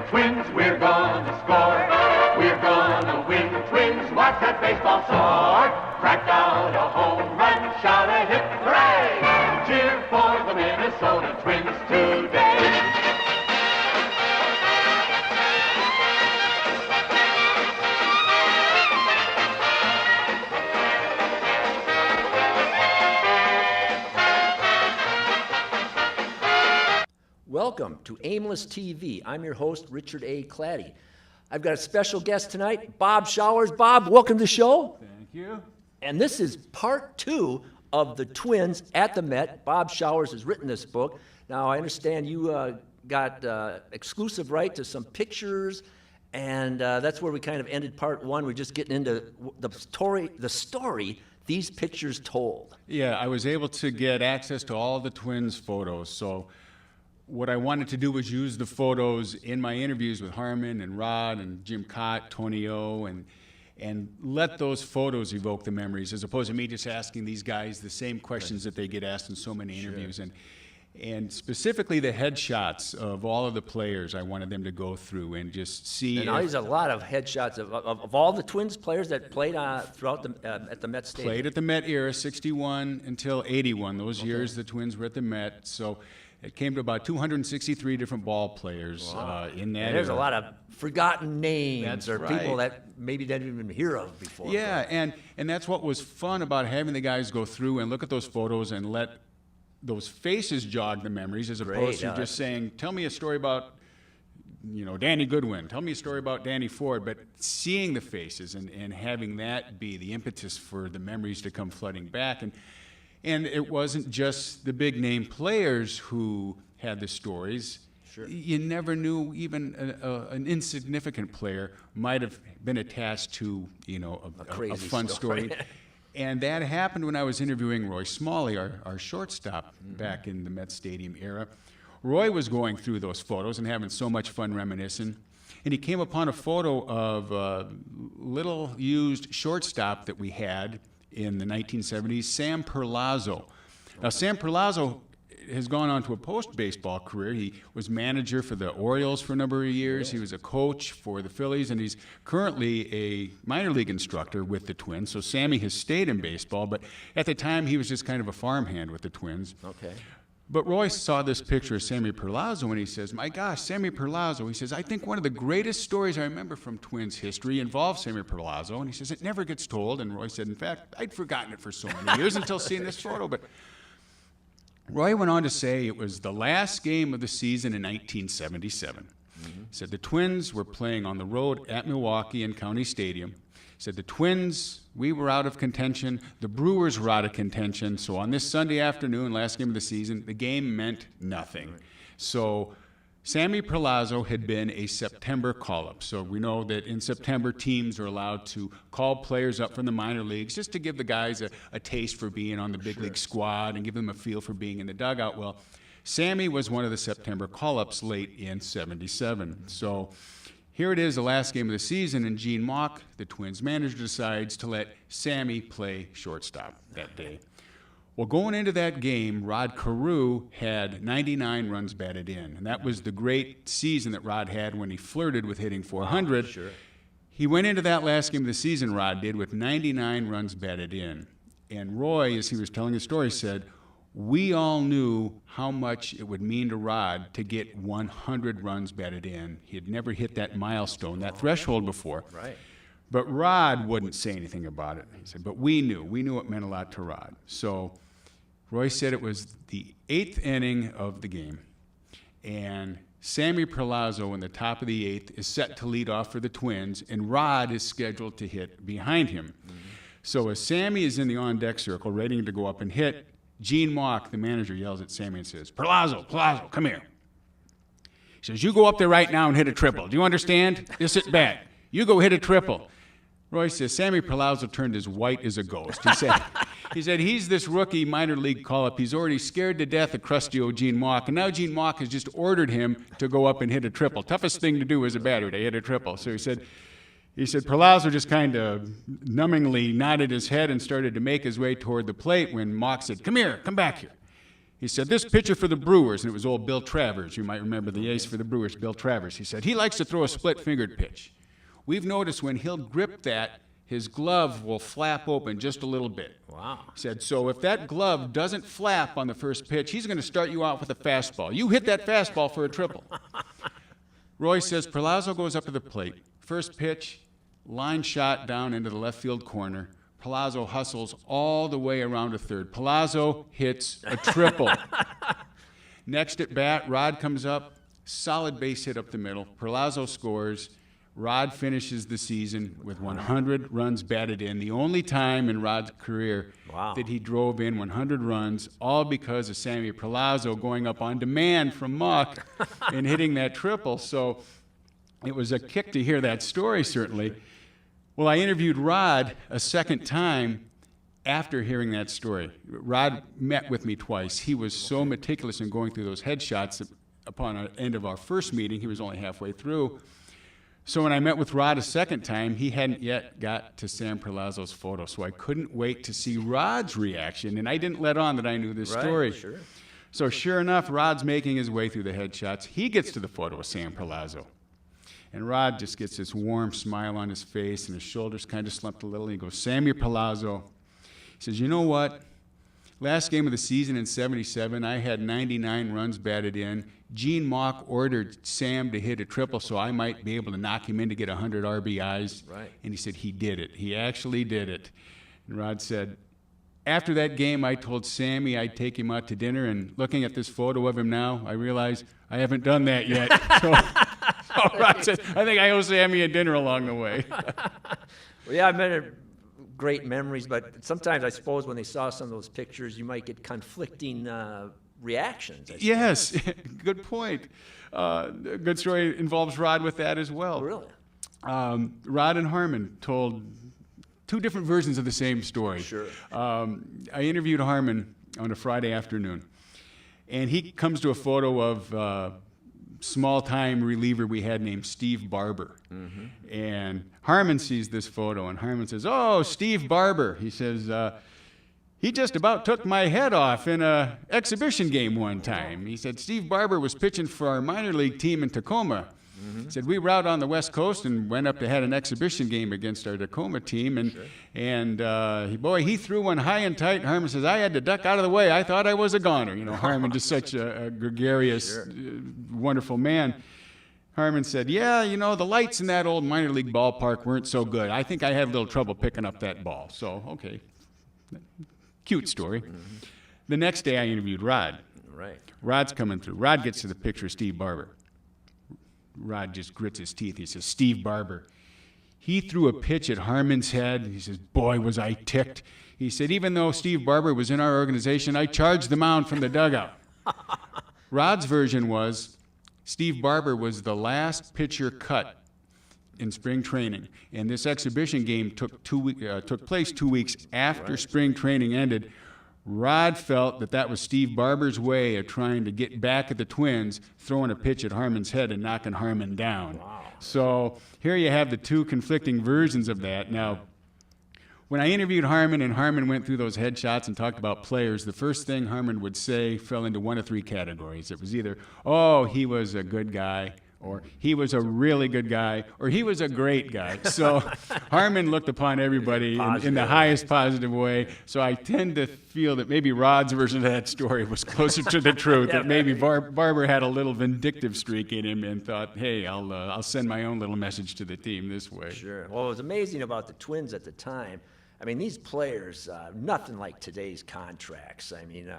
Twins, we're gonna score. We're gonna win. Twins, watch that baseball soar. Crack out a home run, shout a hip hooray. Cheer for the Minnesota Twins today. Welcome to Aimless TV. I'm your host, Richard A. Claddy. I've got a special guest tonight, Bob Showers. Bob, welcome to the show. Thank you. And this is part 2 of the Twins at the Met. Bob Showers has written this book. Now, I understand you got exclusive right to some pictures, and that's where we kind of ended part 1. We're just getting into the story these pictures told. Yeah, I was able to get access to all the Twins photos, so what I wanted to do was use the photos in my interviews with Harmon and Rod and Jim Cott, Tony O, and let those photos evoke the memories, as opposed to me just asking these guys the same questions that they get asked in so many interviews. Sure. And specifically the headshots of all of the players, I wanted them to go through and just see. And now there's a lot of headshots of all the Twins players that played throughout at the Met Stadium. Played at the Met era, 61 until 81. Those years the Twins were at the Met. So it came to about 263 different ball players in that. And there's era. a lot of forgotten names That's or right. people that maybe didn't even hear of before. Yeah, and that's what was fun about having the guys go through and look at those photos and let those faces jog the memories, as opposed to just saying, tell me a story about, Danny Goodwin, tell me a story about Danny Ford, but seeing the faces and having that be the impetus for the memories to come flooding back. And it wasn't just the big name players who had the stories. Sure. You never knew even an insignificant player might have been attached to a crazy fun story. And that happened when I was interviewing Roy Smalley, our shortstop back in the Met Stadium era. Roy was going through those photos and having so much fun reminiscing. And he came upon a photo of a little used shortstop that we had in the 1970s, Sam Perlazzo. Now, Sam Perlazzo has gone on to a post-baseball career. He was manager for the Orioles for a number of years. He was a coach for the Phillies, and he's currently a minor league instructor with the Twins. So Sammy has stayed in baseball, but at the time he was just kind of a farmhand with the Twins. Okay. But Roy saw this picture of Sammy Perlazzo, and he says, my gosh, Sammy Perlazzo. He says, I think one of the greatest stories I remember from Twins history involves Sammy Perlazzo. And he says, it never gets told. And Roy said, in fact, I'd forgotten it for so many years until seeing this photo. But Roy went on to say it was the last game of the season in 1977. He said the Twins were playing on the road at Milwaukee in County Stadium. He said the Twins, we were out of contention. The Brewers were out of contention. So on this Sunday afternoon, last game of the season, the game meant nothing. So Sammy Perlazzo had been a September call-up. So we know that in September, teams are allowed to call players up from the minor leagues just to give the guys a taste for being on the big league squad and give them a feel for being in the dugout. Well, Sammy was one of the September call-ups late in 77. So here it is, the last game of the season, and Gene Mauch, the Twins manager, decides to let Sammy play shortstop that day. Well, going into that game, Rod Carew had 99 runs batted in, and that was the great season that Rod had when he flirted with hitting 400. Sure. He went into that last game of the season, Rod did, with 99 runs batted in. And Roy, as he was telling his story, said, we all knew how much it would mean to Rod to get 100 runs batted in. He had never hit that milestone, that threshold before. Right. But Rod wouldn't say anything about it. He said, but we knew it meant a lot to Rod. So Roy said it was the 8th inning of the game, and Sammy Perlazzo in the top of the 8th is set to lead off for the Twins, and Rod is scheduled to hit behind him. So as Sammy is in the on-deck circle, ready to go up and hit, Gene Mauch, the manager, yells at Sammy and says, Perlazzo, come here. He says, you go up there right now and hit a triple. Do you understand? This is bad. You go hit a triple. Roy says, Sammy Perlazzo turned as white as a ghost. He said, he's this rookie minor league call-up. He's already scared to death of crusty old Gene Mauch, and now Gene Mauch has just ordered him to go up and hit a triple. Toughest thing to do as a batter, to hit a triple. So he said, Perlazzo just kind of numbingly nodded his head and started to make his way toward the plate when Mauch said, come here, come back here. He said, this pitcher for the Brewers, and it was old Bill Travers. You might remember the ace for the Brewers, Bill Travers. He said, he likes to throw a split-fingered pitch. We've noticed when he'll grip that, his glove will flap open just a little bit. Wow. He said, so if that glove doesn't flap on the first pitch, he's going to start you out with a fastball. You hit that fastball for a triple. Roy says, Perlazo goes up to the plate. First pitch, line shot down into the left field corner. Perlazo hustles all the way around to third. Perlazo hits a triple. Next at bat, Rod comes up, solid base hit up the middle. Perlazo scores. Rod finishes the season with 100 runs batted in, the only time in Rod's career that he drove in 100 runs, all because of Sammy Perlazo going up on demand from Muck and hitting that triple. So it was a kick to hear that story, certainly. Well, I interviewed Rod a second time after hearing that story. Rod met with me twice. He was so meticulous in going through those headshots that upon the end of our first meeting, he was only halfway through. So when I met with Rod a second time, he hadn't yet got to Sam Perlazo's photo, so I couldn't wait to see Rod's reaction, and I didn't let on that I knew this story. Sure. So sure enough, Rod's making his way through the headshots. He gets to the photo of Sam Perlazo, and Rod just gets this warm smile on his face, and his shoulders kind of slumped a little, and he goes, Sammy Perlazo. He says, you know what? Last game of the season in '77, I had 99 runs batted in. Gene Mauch ordered Sam to hit a triple so I might be able to knock him in to get 100 RBIs. Right. And he said he did it. He actually did it. And Rod said, after that game, I told Sammy I'd take him out to dinner, and looking at this photo of him now, I realize I haven't done that yet. So Rod said, I think I owe Sammy a dinner along the way. Well, yeah, I've been great memories, but sometimes I suppose when they saw some of those pictures, you might get conflicting reactions. Yes, good point. A good story involves Rod with that as well. Oh, really? Rod and Harmon told two different versions of the same story. Sure. I interviewed Harmon on a Friday afternoon, and he comes to a photo of small-time reliever we had named Steve Barber. Mm-hmm. And Harmon sees this photo, and Harmon says, oh, Steve Barber. He says, he just about took my head off in an exhibition game one time. He said, Steve Barber was pitching for our minor league team in Tacoma. Mm-hmm. He said, we were out on the West Coast and went up to had an exhibition game against our Tacoma team. And he threw one high and tight. Harmon says, I had to duck out of the way. I thought I was a goner. You know, Harmon just such a gregarious, wonderful man. Harmon said, yeah, you know, the lights in that old minor league ballpark weren't so good. I think I had a little trouble picking up that ball. So, okay. Cute story. Mm-hmm. The next day I interviewed Rod. Right. Rod's coming through. Rod gets to the picture of Steve Barber. Rod just grits his teeth. He says, Steve Barber. He threw a pitch at Harmon's head. He says, boy, was I ticked. He said, even though Steve Barber was in our organization, I charged the mound from the dugout. Rod's version was Steve Barber was the last pitcher cut in spring training, and this exhibition game took place 2 weeks after spring training ended. Rod felt that was Steve Barber's way of trying to get back at the Twins, throwing a pitch at Harmon's head and knocking Harmon down. Wow. So here you have the two conflicting versions of that. Now, when I interviewed Harmon and Harmon went through those headshots and talked about players, the first thing Harmon would say fell into one of three categories. It was either, oh, he was a good guy, or he was a really good guy, or he was a great guy. So Harmon looked upon everybody in the highest positive way. So I tend to feel that maybe Rod's version of that story was closer to the truth, that maybe Barber had a little vindictive streak in him and thought, hey, I'll send my own little message to the team this way. Sure. Well, what was amazing about the Twins at the time, I mean, these players, nothing like today's contracts. I mean,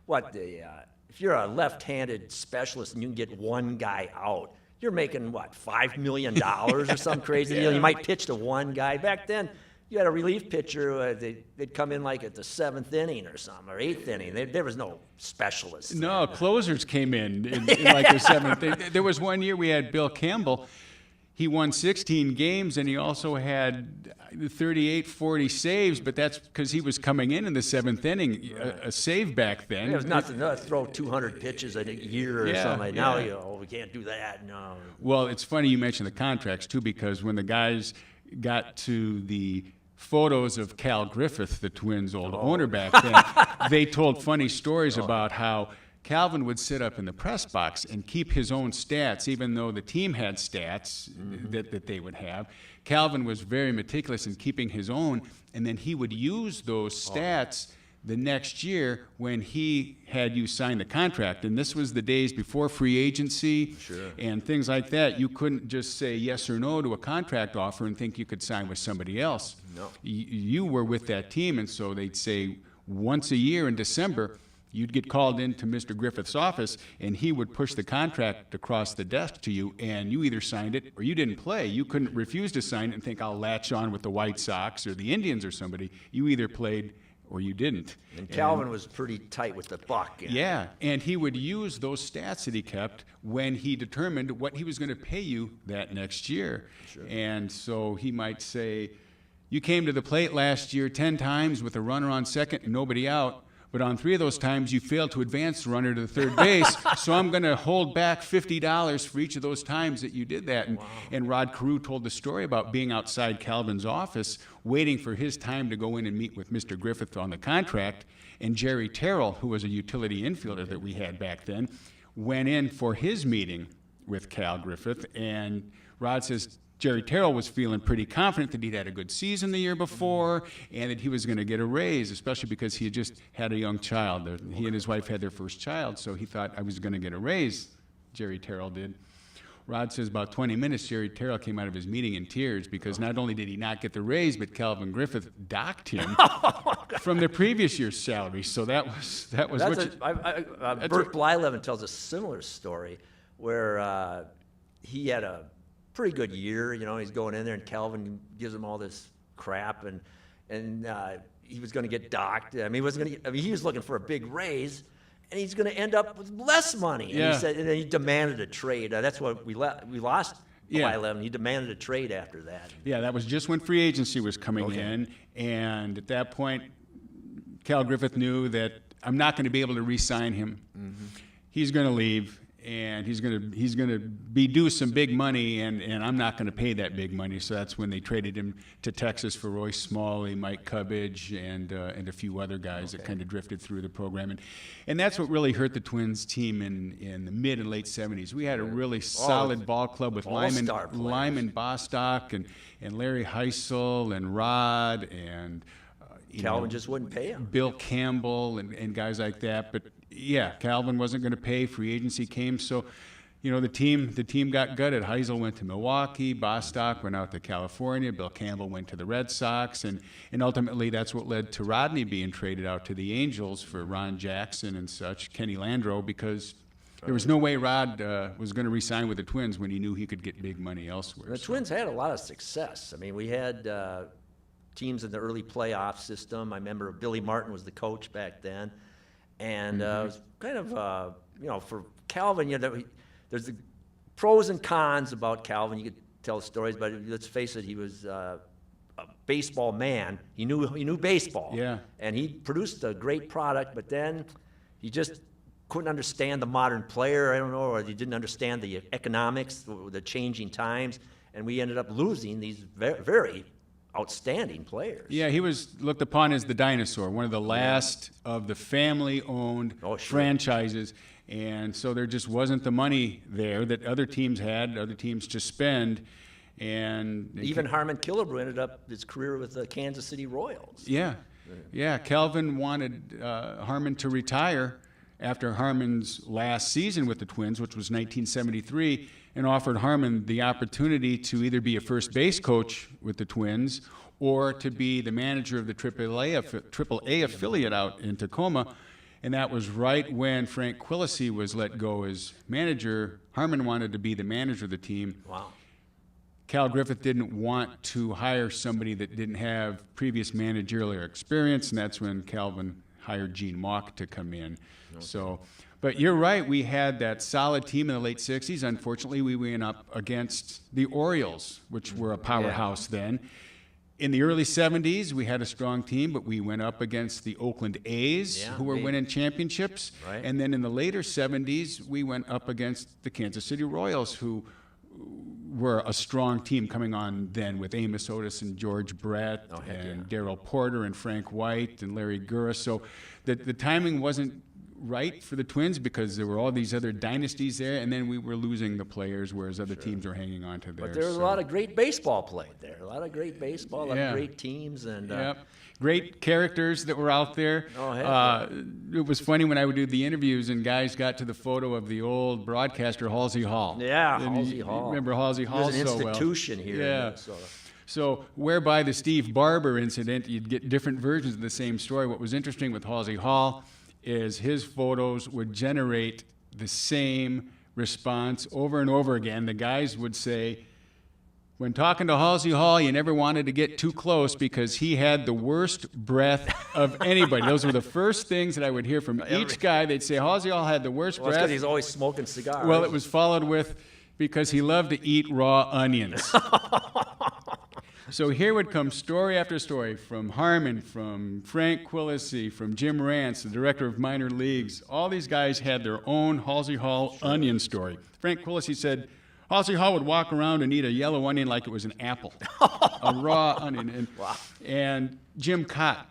if you're a left-handed specialist and you can get one guy out, you're making, $5 million or some crazy deal. You might pitch to one guy. Back then, you had a relief pitcher, they'd come in like at the 7th inning or something, or 8th inning. There was no specialists. No, closers came in like the 7th. There was one year we had Bill Campbell. He won 16 games, and he also had 38, 40 saves, but that's because he was coming in the 7th inning, a save back then. It was nothing to throw 200 pitches a year or something. Now, we can't do that. No. Well, it's funny you mentioned the contracts, too, because when the guys got to the photos of Cal Griffith, the Twins' old owner back then. They told funny stories about how Calvin would sit up in the press box and keep his own stats, even though the team had stats that they would have. Calvin was very meticulous in keeping his own, and then he would use those stats the next year when he had you sign the contract. And this was the days before free agency and things like that. You couldn't just say yes or no to a contract offer and think you could sign with somebody else. No. You were with that team, and so they'd say once a year in December, you'd get called into Mr. Griffith's office, and he would push the contract across the desk to you, and you either signed it or you didn't play. You couldn't refuse to sign it and think, I'll latch on with the White Sox or the Indians or somebody. You either played or you didn't. And Calvin was pretty tight with the buck. Yeah, and he would use those stats that he kept when he determined what he was going to pay you that next year. Sure. And so he might say, you came to the plate last year 10 times with a runner on second and nobody out. But on 3 of those times, you failed to advance the runner to the third base, so I'm going to hold back $50 for each of those times that you did that. And Rod Carew told the story about being outside Calvin's office, waiting for his time to go in and meet with Mr. Griffith on the contract. And Jerry Terrell, who was a utility infielder that we had back then, went in for his meeting with Cal Griffith. And Rod says, Jerry Terrell was feeling pretty confident that he'd had a good season the year before and that he was going to get a raise, especially because he had just had a young child. He and his wife had their first child, so he thought I was going to get a raise. Jerry Terrell did. Rod says about 20 minutes, Jerry Terrell came out of his meeting in tears because not only did he not get the raise, but Calvin Griffith docked him from the previous year's salary. So that was Bert Blyleven tells a similar story where he had a pretty good year, he's going in there and Calvin gives him all this crap and he was going to get docked. He was looking for a big raise and he's going to end up with less money. And he said, and then he demanded a trade. That's what we lost by 11. He demanded a trade after that. Yeah, that was just when free agency was coming in, and at that point, Cal Griffith knew that I'm not going to be able to re-sign him. He's going to leave. And he's gonna be due some big money, and I'm not going to pay that big money. So that's when they traded him to Texas for Roy Smalley, Mike Cubbage, and a few other guys that kind of drifted through the program. And that's what really hurt the Twins team in the mid and late 70s. We had a really solid ball club with Lyman Bostock and Larry Heisel and Rod and Calvin just wouldn't pay him. Bill Campbell and guys like that. But yeah, Calvin wasn't going to pay. Free agency came, so the team got gutted. Heisel went to Milwaukee, Bostock went out to California, Bill Campbell went to the Red Sox, and ultimately that's what led to Rodney being traded out to the Angels for Ron Jackson and such, Kenny Landreau, because there was no way Rod was going to re-sign with the Twins when he knew he could get big money elsewhere. The Twins had a lot of success. We had teams in the early playoff system. I remember Billy Martin was the coach back then. And it was kind of, for Calvin, there's the pros and cons about Calvin. You could tell stories, but let's face it, he was a baseball man. He knew baseball. Yeah. And he produced a great product, but then he just couldn't understand the modern player, or he didn't understand the economics, the changing times, and we ended up losing these very, very outstanding players. Yeah, he was looked upon as the dinosaur, one of the last of the family-owned franchises, and so there just wasn't the money there that other teams had, other teams to spend, and even Harmon Killebrew ended up his career with the Kansas City Royals. Yeah. Calvin wanted Harmon to retire after Harmon's last season with the Twins, which was 1973, and offered Harmon the opportunity to either be a first base coach with the Twins or to be the manager of the AAA affiliate out in Tacoma. And that was right when Frank Quillisi was let go as manager. Harmon wanted to be the manager of the team. Wow. Cal Griffith didn't want to hire somebody that didn't have previous managerial experience, and that's when Calvin hired Gene Mauch to come in. So, but you're right, we had that solid team in the late 60s. Unfortunately, we went up against the Orioles, which were a powerhouse then. In the early 70s, we had a strong team, but we went up against the Oakland A's, who were winning championships. Right. And then in the later 70s, we went up against the Kansas City Royals, who were a strong team coming on then with Amos Otis and George Brett and Darrell Porter and Frank White and Larry Gura. So the timing wasn't right for the Twins because there were all these other dynasties there, and then we were losing the players, whereas other teams were hanging on to theirs. But there was a lot of great baseball played there. A lot of great baseball, a lot of great teams, and great characters that were out there. It was funny when I would do the interviews and guys got to the photo of the old broadcaster Halsey Hall. Yeah, and Halsey Hall. Remember Halsey Hall so well. He was an institution here in Minnesota. So whereby the Steve Barber incident, you'd get different versions of the same story. What was interesting with Halsey Hall is his photos would generate the same response over and over again. The guys would say, when talking to Halsey Hall, you never wanted to get too close because he had the worst breath of anybody. Those were the first things that I would hear from each guy. They'd say Halsey Hall had the worst breath. Because he's always smoking cigars. Well, it was followed with because he loved to eat raw onions. So here would come story after story from Harmon, from Frank Quillisi, from Jim Rance, the director of minor leagues. All these guys had their own Halsey Hall onion story. Frank Quillisi said Halsey Hall would walk around and eat a yellow onion like it was an apple, a raw onion. And Jim Cott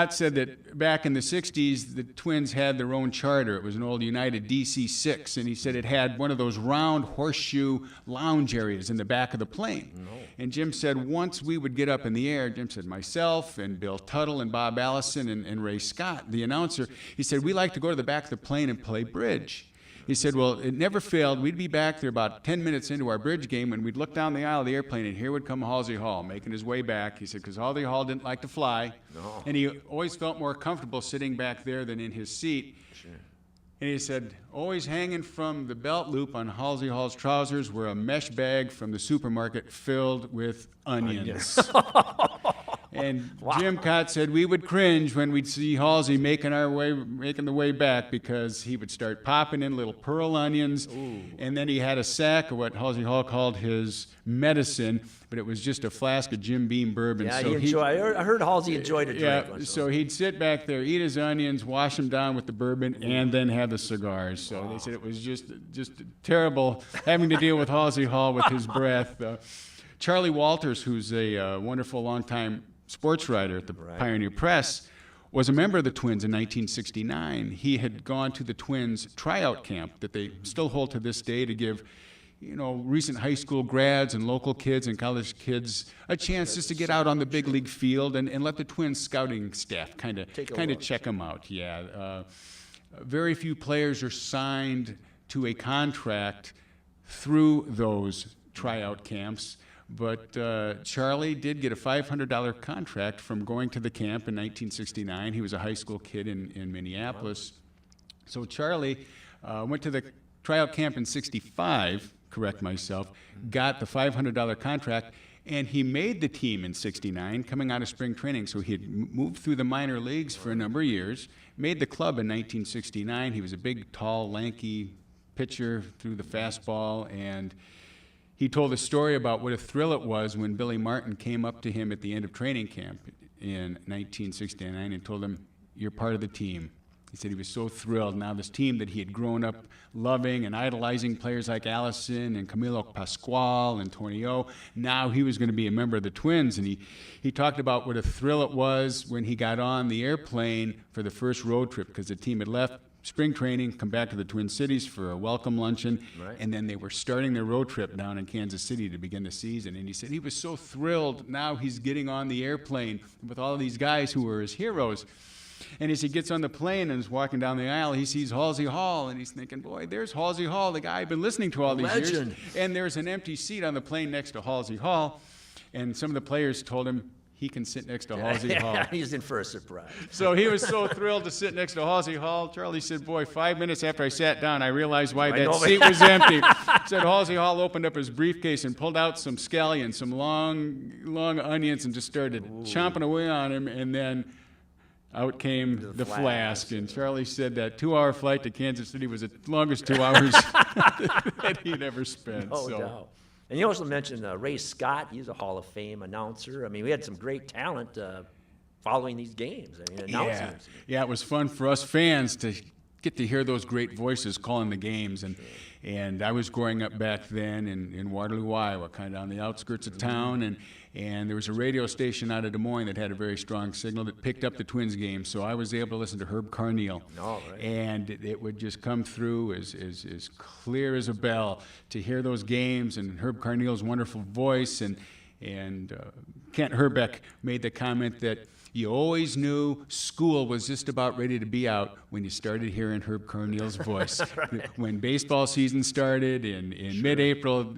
said that back in the 60s, the Twins had their own charter. It was an old United DC-6, and he said it had one of those round horseshoe lounge areas in the back of the plane. And Jim said once we would get up in the air, Jim said myself and Bill Tuttle and Bob Allison and Ray Scott, the announcer, he said we like to go to the back of the plane and play bridge. He said, well, it never failed. We'd be back there about 10 minutes into our bridge game, and we'd look down the aisle of the airplane, and here would come Halsey Hall making his way back. He said, because Halsey Hall didn't like to fly, and he always felt more comfortable sitting back there than in his seat. And he said, always hanging from the belt loop on Halsey Hall's trousers were a mesh bag from the supermarket filled with onions. And Jim Cott said we would cringe when we'd see Halsey making the way back because he would start popping in little pearl onions, and then he had a sack of what Halsey Hall called his medicine, but it was just a flask of Jim Beam bourbon. Yeah, so I heard Halsey enjoyed a drink. Yeah, so he'd sit back there, eat his onions, wash them down with the bourbon, and then have the cigars. So they said it was just terrible having to deal with Halsey Hall with his breath. Charlie Walters, who's a wonderful longtime sports writer at the Pioneer Press, was a member of the Twins in 1969. He had gone to the Twins tryout camp that they still hold to this day to give, recent high school grads and local kids and college kids a chance just to get out on the big league field and let the Twins scouting staff kind of check them out. Yeah, very few players are signed to a contract through those tryout camps. But Charlie did get a $500 contract from going to the camp in 1969. He was a high school kid in Minneapolis. So Charlie went to the tryout camp in 65, correct myself, got the $500 contract, and he made the team in 69 coming out of spring training. So he had moved through the minor leagues for a number of years, made the club in 1969. He was a big, tall, lanky pitcher, threw the fastball, and he told a story about what a thrill it was when Billy Martin came up to him at the end of training camp in 1969 and told him, "You're part of the team." He said he was so thrilled. Now this team that he had grown up loving and idolizing, players like Allison and Camilo Pascual and Tonio, now he was going to be a member of the Twins. And he talked about what a thrill it was when he got on the airplane for the first road trip because the team had left spring training, come back to the Twin Cities for a welcome luncheon, and then they were starting their road trip down in Kansas City to begin the season. And he said he was so thrilled now he's getting on the airplane with all of these guys who were his heroes. And as he gets on the plane and is walking down the aisle, he sees Halsey Hall, and he's thinking, boy, there's Halsey Hall, the guy I've been listening to all these years. And there's an empty seat on the plane next to Halsey Hall, and some of the players told him he can sit next to Halsey Hall. He's in for a surprise. So he was so thrilled to sit next to Halsey Hall. Charlie said, boy, 5 minutes after I sat down, I realized why that seat was empty. Said Halsey Hall opened up his briefcase and pulled out some scallions, some long onions, and just started chomping away on him, and then out came the flask. And Charlie said that 2-hour flight to Kansas City was the longest 2 hours that he'd ever spent. No doubt. And you also mentioned Ray Scott. He's a Hall of Fame announcer. I mean, we had some great talent following these games. I mean, announcers. Yeah, it was fun for us fans to get to hear those great voices calling the games. And I was growing up back then in Waterloo, Iowa, kind of on the outskirts of town, and there was a radio station out of Des Moines that had a very strong signal that picked up the Twins games, so I was able to listen to Herb Carneal. Oh, right. And it would just come through as clear as a bell to hear those games and Herb Carneal's wonderful voice. And Kent Herbeck made the comment that you always knew school was just about ready to be out when you started hearing Herb Carneal's voice. Right. When baseball season started in mid-April,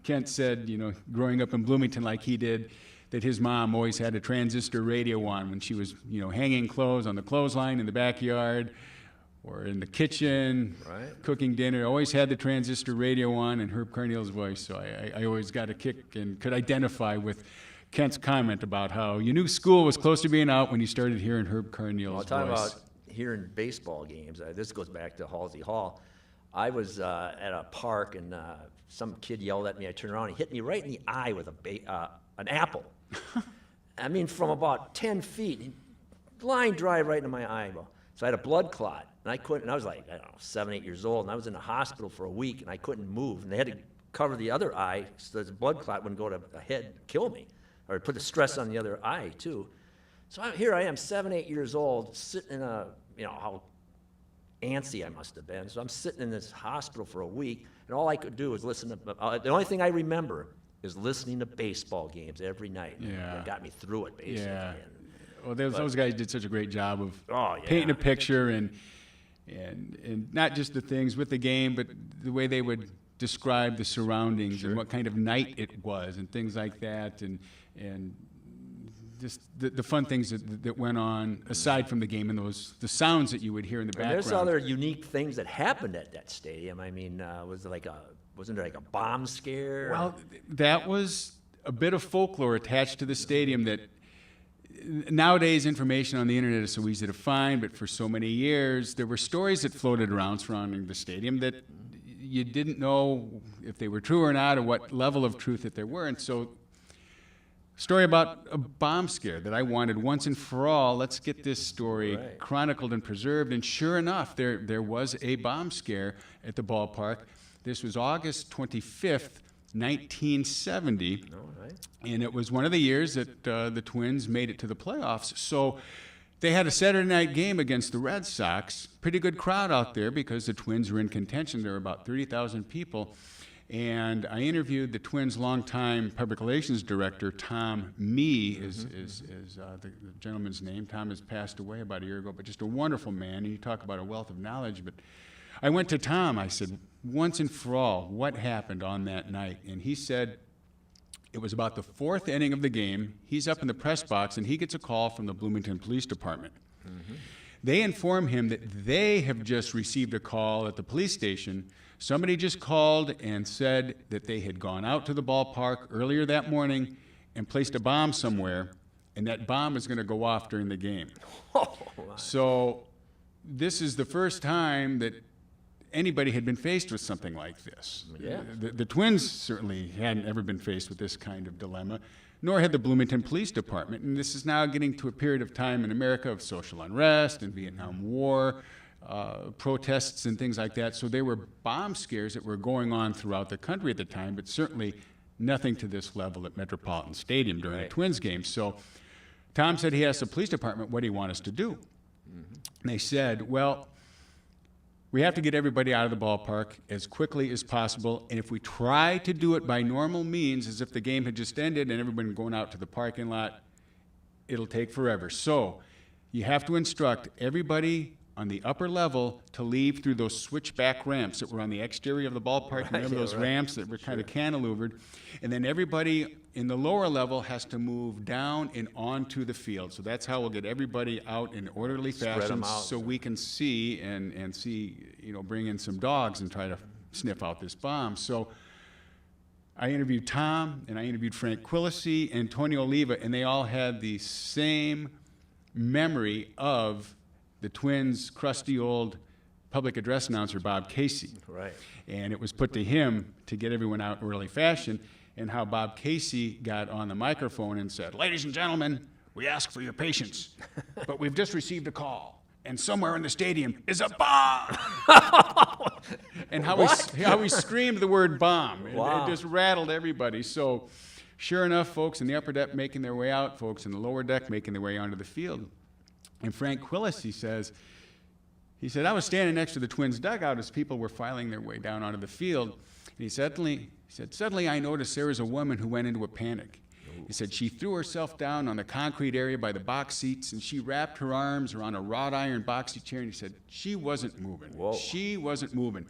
Kent said, growing up in Bloomington like he did, that his mom always had a transistor radio on when she was, hanging clothes on the clothesline in the backyard or in the kitchen, right, cooking dinner. Always had the transistor radio on and Herb Carneal's voice. So I always got a kick and could identify with Kent's comment about how you knew school was close to being out when you started hearing Herb Carneal's voice. I'll talk about hearing baseball games. This goes back to Halsey Hall. I was at a park, and some kid yelled at me. I turned around, he hit me right in the eye with an apple. I mean, from about 10 feet, line drive right into my eyeball. So I had a blood clot, and I was like, 7, 8 years old, and I was in the hospital for a week, and I couldn't move, and they had to cover the other eye so the blood clot wouldn't go to the head and kill me, or put the stress on the other eye, too. So here I am, 7, 8 years old, sitting in how antsy I must have been. So I'm sitting in this hospital for a week, and all I could do was listen to, the only thing I remember is listening to baseball games every night. Yeah. It got me through it, basically. Yeah. Well, those guys did such a great job of Oh, yeah. painting a picture and not just the things with the game, but the way they would describe the surroundings Sure. and what kind of night it was and things like that, and just the fun things that went on aside from the game and the sounds that you would hear in the And background. there's other unique things that happened at that stadium. I mean, wasn't there like a bomb scare? Well, that was a bit of folklore attached to the stadium that nowadays information on the internet is so easy to find, but for so many years there were stories that floated around surrounding the stadium that you didn't know if they were true or not, or what level of truth that there were. And so, story about a bomb scare that I wanted once and for all. Let's get this story Right. chronicled and preserved. And sure enough, there was a bomb scare at the ballpark. This was August 25th, 1970. All right. And it was one of the years that the Twins made it to the playoffs. So they had a Saturday night game against the Red Sox. Pretty good crowd out there because the Twins were in contention. There were about 30,000 people. And I interviewed the Twins' longtime public relations director, Tom Mee, is the gentleman's name. Tom has passed away about a year ago, but just a wonderful man. And you talk about a wealth of knowledge. But I went to Tom. I said, once and for all, what happened on that night? And he said, it was about the fourth inning of the game. He's up in the press box, and he gets a call from the Bloomington Police Department. Mm-hmm. They inform him that they have just received a call at the police station. Somebody just called and said that they had gone out to the ballpark earlier that morning and placed a bomb somewhere, and that bomb is going to go off during the game. Oh, So this is the first time that anybody had been faced with something like this. Yeah. The Twins certainly hadn't ever been faced with this kind of dilemma, nor had the Bloomington Police Department. And this is now getting to a period of time in America of social unrest and Vietnam War protests and things like that. So there were bomb scares that were going on throughout the country at the time, but certainly nothing to this level at Metropolitan Stadium during Right. the Twins game. So Tom said he asked the police department, what do you want us to do? And they said, well, we have to get everybody out of the ballpark as quickly as possible, and if we try to do it by normal means, as if the game had just ended and everybody going out to the parking lot, it'll take forever. So you have to instruct everybody on the upper level to leave through those switchback ramps that were on the exterior of the ballpark. Remember those ramps that were kind of cantilevered? And then everybody in the lower level has to move down and onto the field. So that's how we'll get everybody out in orderly Spread fashion 'em out. so we can see and see, bring in some dogs and try to sniff out this bomb. So I interviewed Tom, and I interviewed Frank Quillisi and Tony Oliva, and they all had the same memory of the Twins' crusty old public address announcer, Bob Casey. Right. And it was put to him to get everyone out in early fashion, and how Bob Casey got on the microphone and said, ladies and gentlemen, we ask for your patience, but we've just received a call. and somewhere in the stadium is a bomb. And how he screamed the word bomb. Wow. It just rattled everybody. So sure enough, folks in the upper deck making their way out, folks in the lower deck making their way onto the field. And Frank Quillis, he said, I was standing next to the Twins dugout as people were filing their way down onto the field. And he said, suddenly I noticed there was a woman who went into a panic. He said she threw herself down on the concrete area by the box seats, and she wrapped her arms around a wrought iron boxy chair, and he said she wasn't moving. Whoa. She wasn't moving.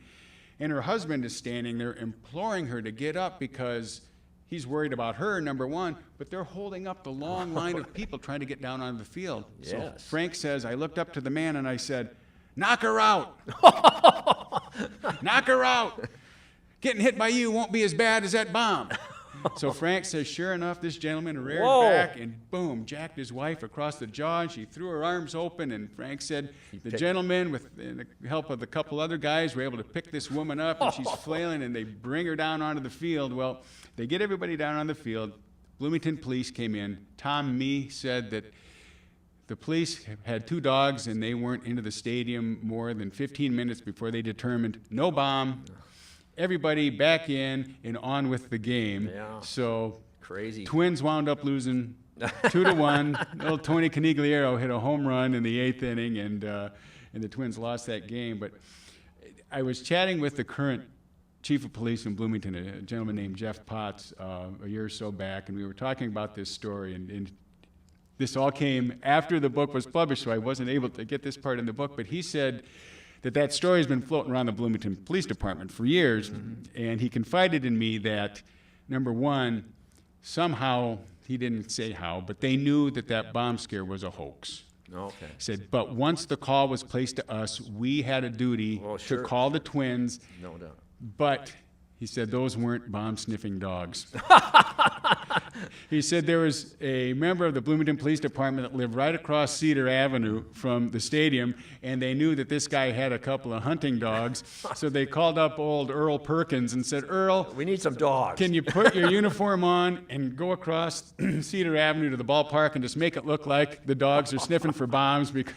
And her husband is standing there imploring her to get up because he's worried about her, number one, but they're holding up the long line of people trying to get down onto the field. Yes. So Frank says, I looked up to the man and I said, knock her out. Knock her out. Getting hit by you won't be as bad as that bomb. So Frank says, sure enough, this gentleman reared back and boom, jacked his wife across the jaw, and she threw her arms open, and Frank said the gentleman, with the help of a couple other guys, were able to pick this woman up, and she's flailing, and they bring her down onto the field. Well, they get everybody down on the field. Bloomington police came in. Tom Mee said that the police had 2 dogs, and they weren't into the stadium more than 15 minutes before they determined no bomb. Everybody back in and on with the game. Yeah. So Crazy. Twins wound up losing 2-1. Little Tony Conigliaro hit a home run in the 8th inning, and the Twins lost that game. But I was chatting with the current chief of police in Bloomington, a gentleman named Jeff Potts, a year or so back, and we were talking about this story. And this all came after the book was published, so I wasn't able to get this part in the book. But he said that story has been floating around the Bloomington Police Department for years, and he confided in me that, number one, somehow, he didn't say how, but they knew that bomb scare was a hoax. Okay. He said, but once the call was placed to us, we had a duty to call the Twins. No doubt. But he said those weren't bomb-sniffing dogs. He said there was a member of the Bloomington Police Department that lived right across Cedar Avenue from the stadium, and they knew that this guy had a couple of hunting dogs, so they called up old Earl Perkins and said, Earl, We need some dogs. can you put your uniform on and go across Cedar Avenue to the ballpark and just make it look like the dogs are sniffing for bombs? Because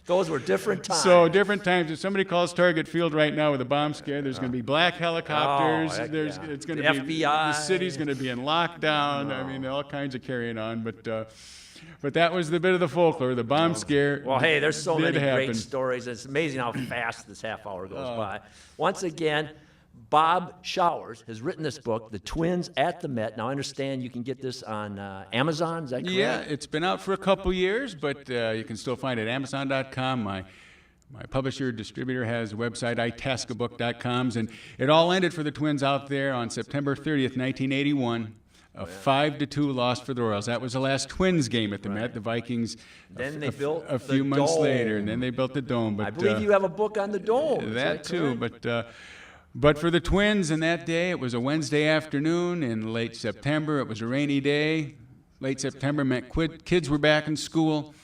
Those were different times. So different times. If somebody calls Target Field right now with a bomb scare, there's going to be black helicopters. heck yeah. It's going The to be FBI. the city's going to be in lockdown. I mean, all kinds of carrying on. But that was the bit of the folklore. The bomb scare. Well, hey, there's so did many happen. great stories. It's amazing how fast this half hour goes by. Once again, Bob Showers has written this book, The Twins at the Met. Now, I understand you can get this on Amazon. Is that correct? Yeah, it's been out for a couple years, but you can still find it at Amazon.com. My publisher, distributor has a website, itascabook.com, and it all ended for the Twins out there on September 30th, 1981. A 5-2 loss for the Royals. That was the last Twins game at the Met. The Vikings. Then they built a few the months dome. later, and then they built the dome. But I believe you have a book on the dome. Is that too. But for the Twins, in that day, it was a Wednesday afternoon in late September. It was a rainy day. Late September meant kids were back in school.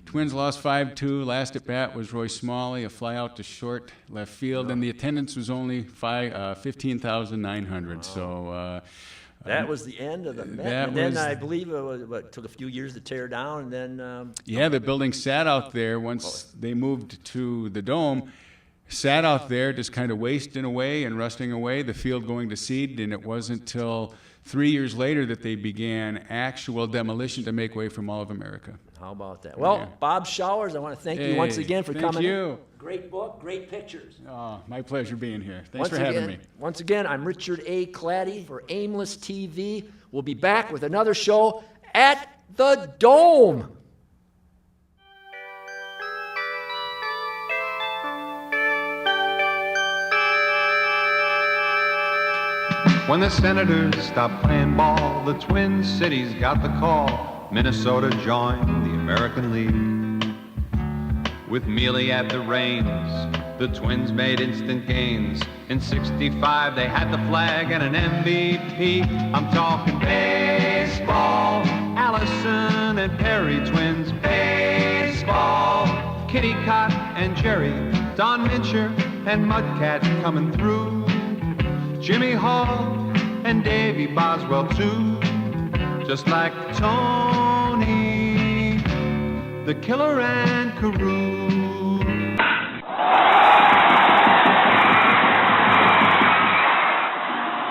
Twins lost 5-2. Last at bat was Roy Smalley, a fly out to short left field, and the attendance was only 15,900. So. That was the end of the Met. And then I believe it took a few years to tear down, and then... Yeah, the building sat out there once they moved to the dome. Sat out there just kind of wasting away and rusting away, the field going to seed, and it wasn't until 3 years later that they began actual demolition to make way for Mall of America. How about that? Well, Bob Showers, I want to thank you once again for coming in. Thank you. Great book, great pictures. Oh, my pleasure being here. Thanks for having me. Once again, I'm Richard A. Claddy for Aimless TV. We'll be back with another show at the Dome. When the Senators stopped playing ball, the Twin Cities got the call. Minnesota joined the American League. With Mealy at the reins, the Twins made instant gains. In '65, they had the flag and an MVP. I'm talking baseball. Allison and Perry twins. Baseball. Kitty Cott and Jerry. Don Mincher and Mudcat coming through. Jimmy Hall and Davy Boswell too. Just like Tony, the Killer and Carew.